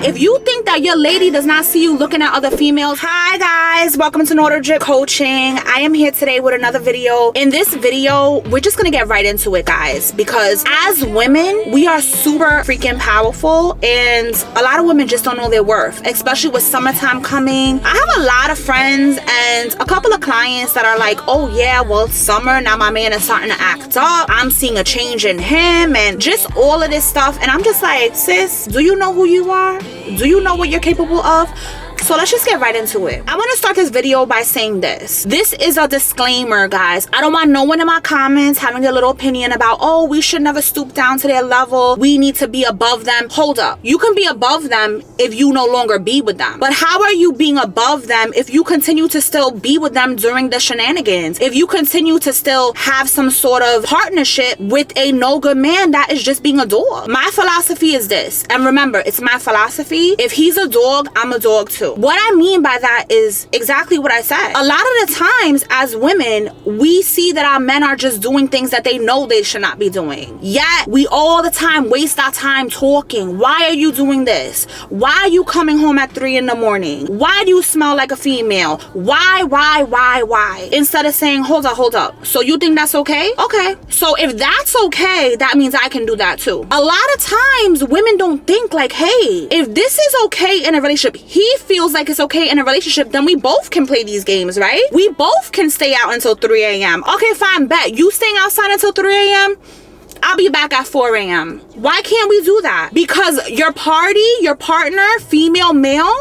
If you think that your lady does not see you looking at other females, hi guys, welcome to Nordic Dip Coaching. I am here today with another video. In this video, we're just gonna get right into it, guys, because as women, we are super freaking powerful, and a lot of women just don't know their worth, especially with summertime coming. I have a lot of friends and a couple of clients that are like, oh yeah, well, it's summer, now my man is starting to act up, I'm seeing a change in him, and just all of this stuff. And I'm just like, sis, do you know who you are? Do you know what you're capable of? So let's just get right into it. I want to start this video by saying this. This is a disclaimer, guys. I don't want no one in my comments having a little opinion about, oh, we should never stoop down to their level. We need to be above them. Hold up. You can be above them if you no longer be with them. But how are you being above them if you continue to still be with them during the shenanigans? If you continue to still have some sort of partnership with a no good man that is just being a dog? My philosophy is this. And remember, it's my philosophy. If he's a dog, I'm a dog too. What I mean by that is exactly what I said. A lot of the times as women, we see that our men are just doing things that they know they should not be doing. Yet we all the time waste our time talking. Why are you doing this? Why are you coming home at 3 in the morning? Why do you smell like a female? Why? Instead of saying, hold up. So you think that's okay? Okay. So if that's okay, that means I can do that too. A lot of times women don't think like, hey, if this is okay in a relationship, he feels like it's okay in a relationship, then we both can play these games, right? We both can stay out until 3 a.m. Okay, fine, bet. You staying outside until 3 a.m.? I'll be back at 4 a.m. Why can't we do that? Because your party, your partner, female, male,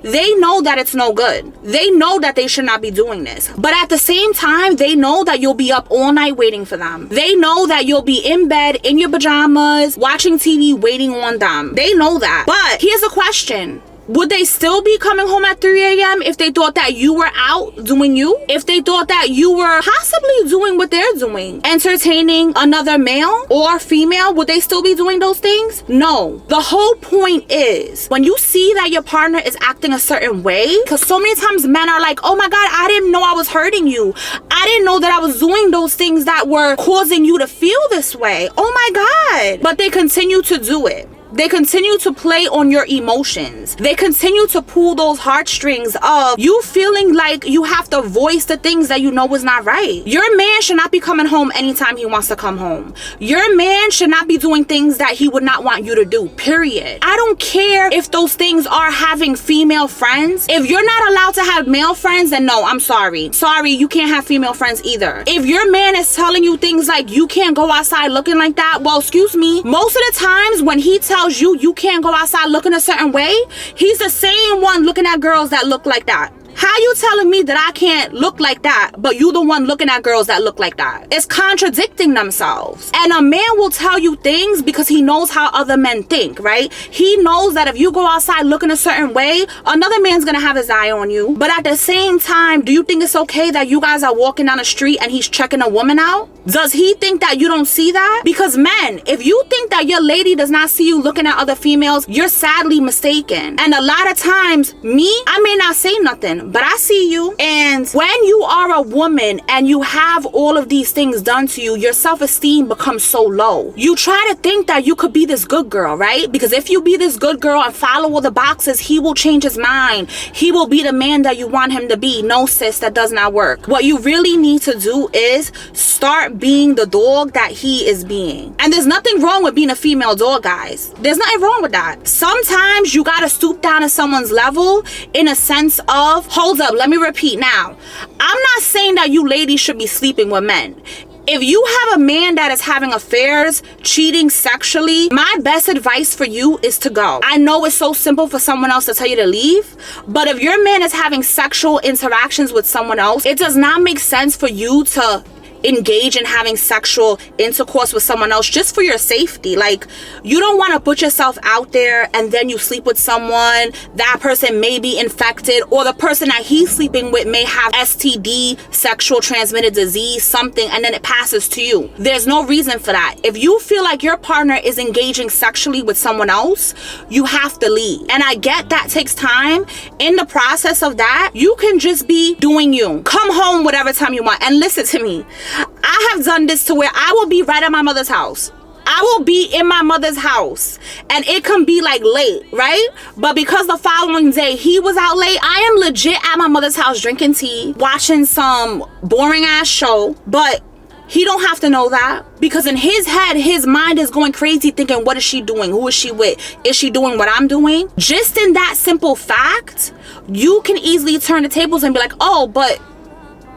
they know that it's no good. They know that they should not be doing this. But at the same time, they know that you'll be up all night waiting for them. They know that you'll be in bed, in your pajamas, watching TV, waiting on them. They know that. But here's a question. Would they still be coming home at 3 a.m. if they thought that you were out doing you? If they thought that you were possibly doing what they're doing, entertaining another male or female, would they still be doing those things? No. The whole point is, when you see that your partner is acting a certain way, because so many times men are like, oh my God, I didn't know I was hurting you. I didn't know that I was doing those things that were causing you to feel this way. Oh my God. But they continue to do it. They continue to play on your emotions. They continue to pull those heartstrings of you feeling like you have to voice the things that you know is not right. Your man should not be coming home anytime he wants to come home. Your man should not be doing things that he would not want you to do, period. I don't care if those things are having female friends. If you're not allowed to have male friends, then no, I'm sorry. Sorry, you can't have female friends either. If your man is telling you things like you can't go outside looking like that, well, excuse me, most of the times when he tells you can't go outside looking a certain way, he's the same one looking at girls that look like that. How you telling me that I can't look like that, but you the one looking at girls that look like that? It's contradicting themselves. And a man will tell you things because he knows how other men think, right? He knows that if you go outside looking a certain way, another man's gonna have his eye on you. But at the same time, do you think it's okay that you guys are walking down the street and he's checking a woman out? Does he think that you don't see that? Because men, if you think that your lady does not see you looking at other females, you're sadly mistaken. And a lot of times, I may not say nothing, but I see you. And when you are a woman and you have all of these things done to you, your self-esteem becomes so low. You try to think that you could be this good girl, right? Because if you be this good girl and follow all the boxes, he will change his mind. He will be the man that you want him to be. No, sis, that does not work. What you really need to do is start being the dog that he is being. And there's nothing wrong with being a female dog, guys. There's nothing wrong with that. Sometimes you gotta stoop down to someone's level in a sense of, hold up, let me repeat now. I'm not saying that you ladies should be sleeping with men. If you have a man that is having affairs, cheating sexually, my best advice for you is to go. I know it's so simple for someone else to tell you to leave, but if your man is having sexual interactions with someone else, it does not make sense for you to engage in having sexual intercourse with someone else just for your safety. Like, you don't want to put yourself out there and then you sleep with someone, that person may be infected, or the person that he's sleeping with may have STD, sexual transmitted disease, something, and then it passes to you. There's no reason for that. If you feel like your partner is engaging sexually with someone else, you have to leave. And I get that takes time. In the process of that, you can just be doing you. Come home whatever time you want. And listen to me, I have done this to where I will be right at my mother's house. I will be in my mother's house and it can be like late, right? But because the following day he was out late, I am legit at my mother's house drinking tea, watching some boring ass show. But he don't have to know that, because in his head, his mind is going crazy thinking, what is she doing? Who is she with? Is she doing what I'm doing? Just in that simple fact, you can easily turn the tables and be like, oh, but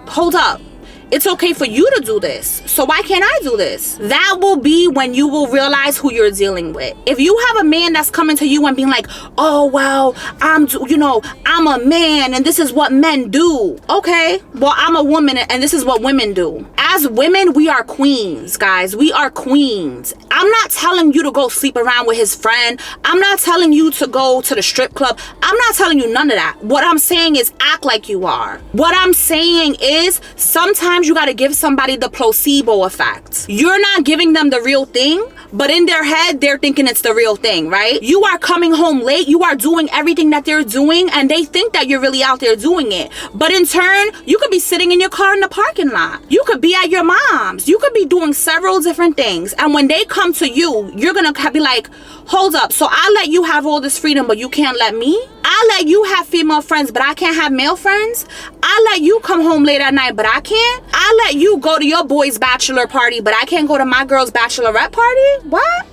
hold up. It's okay for you to do this, so why can't I do this? That will be when you will realize who you're dealing with. If you have a man that's coming to you and being like, oh, well, I'm a man and this is what men do. Okay, well, I'm a woman and this is what women do. As women, we are queens, guys. We are queens. I'm not telling you to go sleep around with his friend. I'm not telling you to go to the strip club. I'm not telling you none of that. What I'm saying is act like you are. What I'm saying is sometimes you got to give somebody the placebo effect. You're not giving them the real thing, but in their head, they're thinking it's the real thing, right? You are coming home late. You are doing everything that they're doing, and they think that you're really out there doing it. But in turn, you could be sitting in your car in the parking lot. You could be at your mom's. You could be doing several different things. And when they come to you, you're going to be like, hold up. So I let you have all this freedom, but you can't let me? I let you have female friends, but I can't have male friends? I let you come home late at night, but I can't? I let you go to your boy's bachelor party, but I can't go to my girl's bachelorette party? What?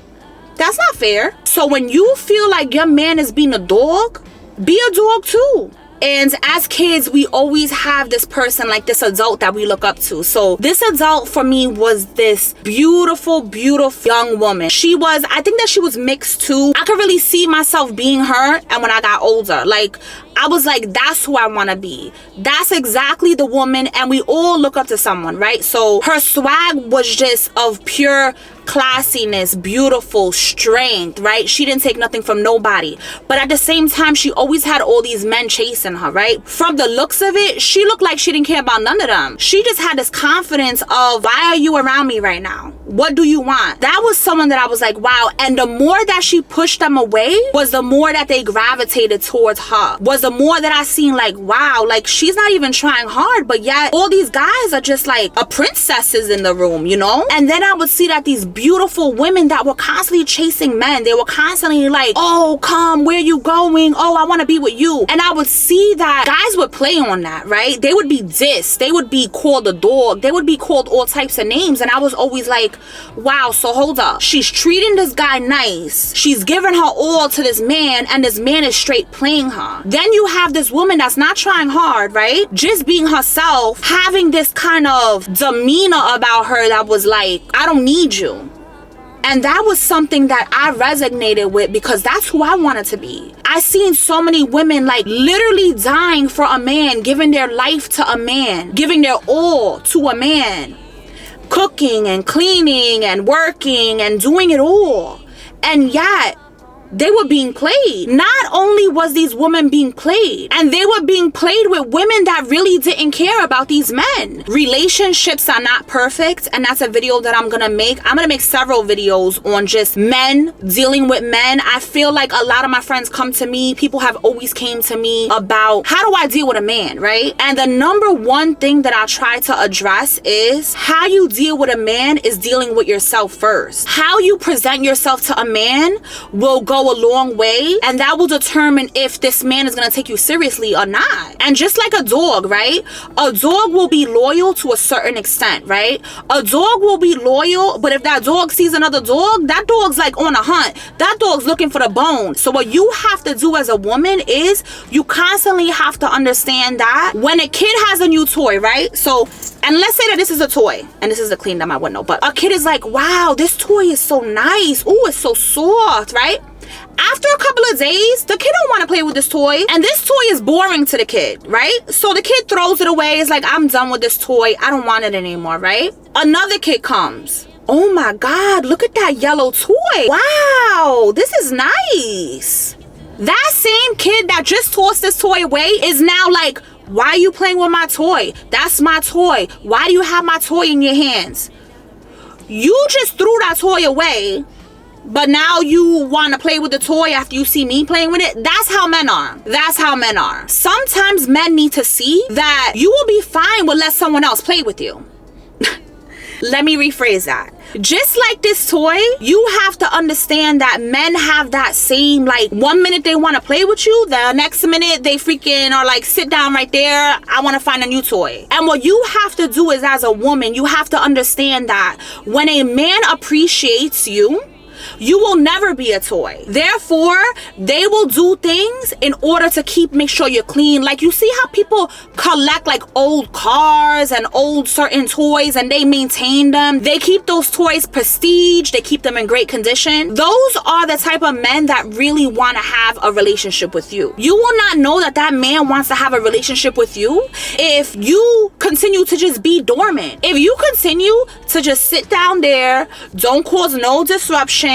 That's not fair. So when you feel like your man is being a dog, be a dog too. And as kids, we always have this person, like this adult that we look up to. So this adult for me was this beautiful, beautiful young woman. I think that she was mixed too. I could really see myself being her. And when I got older, like, I was like, that's who I want to be. That's exactly the woman. And we all look up to someone, right? So her swag was just of pure classiness, beautiful, strength, right? She didn't take nothing from nobody. But at the same time, she always had all these men chasing her, right? From the looks of it, she looked like she didn't care about none of them. She just had this confidence of, why are you around me right now? What do you want? That was someone that I was like, wow. And the more that she pushed them away was the more that they gravitated towards her. Was the more that I seen like, wow, like she's not even trying hard, but yet all these guys are just like a princesses in the room, you know? And then I would see that these beautiful women that were constantly chasing men, they were constantly like, oh, come, where you going? Oh, I want to be with you. And I would see that guys would play on that, right? They would be dissed. They would be called a dog. They would be called all types of names. And I was always like, wow, so hold up. She's treating this guy nice. She's giving her all to this man, and this man is straight playing her. Then you have this woman that's not trying hard, right? Just being herself, having this kind of demeanor about her that was like, I don't need you. And that was something that I resonated with, because that's who I wanted to be. I seen so many women like literally dying for a man, giving their life to a man, giving their all to a man, cooking and cleaning and working and doing it all. And yet they were being played. Not only was these women being played, and they were being played with women that really didn't care about these men. Relationships are not perfect, and that's a video that I'm gonna make. I'm gonna make several videos on just men, dealing with men. I feel like a lot of my friends come to me, people have always came to me about, how do I deal with a man, right? And the number one thing that I try to address is how you deal with a man is dealing with yourself first. How you present yourself to a man will go a long way, and that will determine if this man is going to take you seriously or not. And just like a dog, right? A dog will be loyal to a certain extent, right? A dog will be loyal, but if that dog sees another dog, that dog's like on a hunt. That dog's looking for the bone. So what you have to do as a woman is you constantly have to understand that when a kid has a new toy, right? So, and let's say that this is a toy, and this is a clean down my window, but a kid is like, wow, this toy is so nice. Ooh, it's so soft, right? After a couple of days, the kid don't want to play with this toy, and this toy is boring to the kid, right? So the kid throws it away. It's like, I'm done with this toy. I don't want it anymore, right? Another kid comes. Oh my God, look at that yellow toy. Wow, this is nice. That same kid that just tossed this toy away is now like, why are you playing with my toy? That's my toy. Why do you have my toy in your hands? You just threw that toy away, but now you want to play with the toy after you see me playing with it. That's how men are. That's how men are. Sometimes men need to see that you will be fine with let someone else play with you. Let me rephrase that. Just like this toy, you have to understand that men have that same, like, 1 minute they want to play with you, the next minute they freaking are like, sit down right there, I want to find a new toy. And what you have to do is, as a woman, you have to understand that when a man appreciates you, you will never be a toy. Therefore, they will do things in order to make sure you're clean. Like, you see how people collect like old cars and old certain toys and they maintain them. They keep those toys prestige. They keep them in great condition. Those are the type of men that really want to have a relationship with you. You will not know that that man wants to have a relationship with you if you continue to just be dormant. If you continue to just sit down there, don't cause no disruption,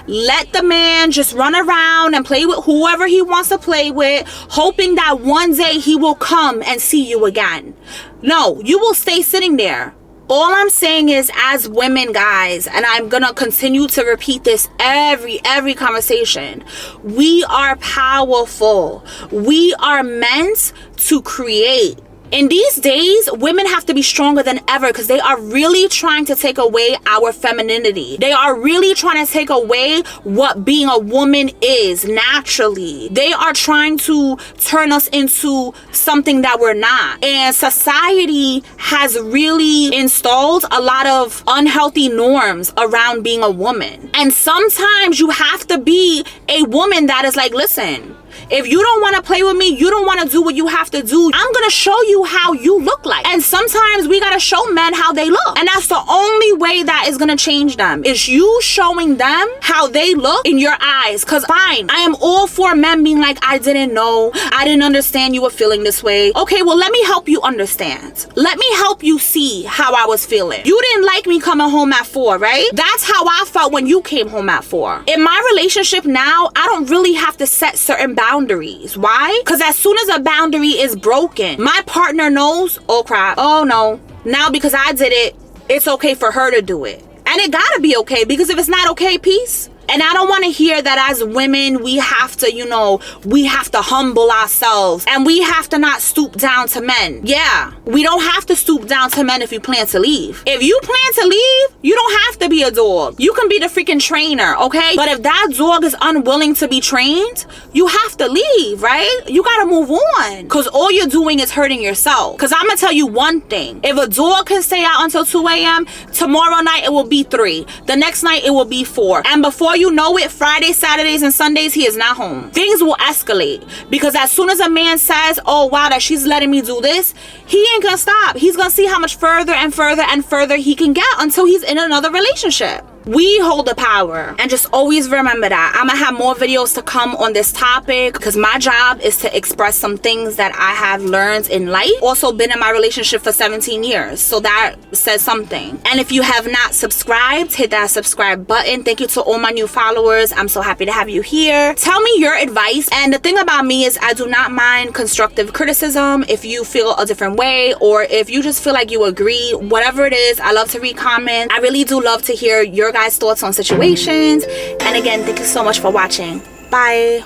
let the man just run around and play with whoever he wants to play with, hoping that one day he will come and see you again. No, you will stay sitting there. All I'm saying is, as women, guys, and I'm gonna continue to repeat this every conversation, we are powerful. We are meant to create. In these days, women have to be stronger than ever because they are really trying to take away our femininity. They are really trying to take away what being a woman is naturally. They are trying to turn us into something that we're not. And society has really installed a lot of unhealthy norms around being a woman. And sometimes you have to be a woman that is like, listen, if you don't want to play with me, you don't want to do what you have to do, I'm going to show you how you look like. And sometimes we got to show men how they look. And that's the only way that is going to change them, is you showing them how they look in your eyes. Because fine, I am all for men being like, I didn't know, I didn't understand you were feeling this way. Okay, well, let me help you understand. Let me help you see how I was feeling. You didn't like me coming home at 4, right? That's how I felt when you came home at 4. In my relationship now, I don't really have to set certain boundaries. Why? Because as soon as a boundary is broken, my partner knows, oh crap, oh no, now because I did it, it's okay for her to do it. And it gotta be okay, because if it's not okay, peace. And I don't want to hear that as women, we have to, we have to humble ourselves and we have to not stoop down to men. Yeah, we don't have to stoop down to men if you plan to leave. If you plan to leave, you don't have to be a dog. You can be the freaking trainer, okay? But if that dog is unwilling to be trained, you have to leave, right? You got to move on, because all you're doing is hurting yourself. Because I'm going to tell you one thing. If a dog can stay out until 2 a.m., tomorrow night it will be 3. The next night it will be 4. And before you know it, Fridays, Saturdays, and Sundays, he is not home. Things will escalate, because as soon as a man says, oh wow, that she's letting me do this, he ain't gonna stop. He's gonna see how much further and further and further he can get until he's in another relationship. We hold the power, and just always remember that. I'm gonna have more videos to come on this topic, because my job is to express some things that I have learned in life. Also been in my relationship for 17 years, so that says something. And if you have not subscribed, hit that subscribe button. Thank you to all my new followers. I'm so happy to have you here. Tell me your advice. And the thing about me is, I do not mind constructive criticism. If you feel a different way, or if you just feel like you agree, whatever it is, I love to read comments. I really do love to hear your guys' thoughts on situations. And again, thank you so much for watching. Bye.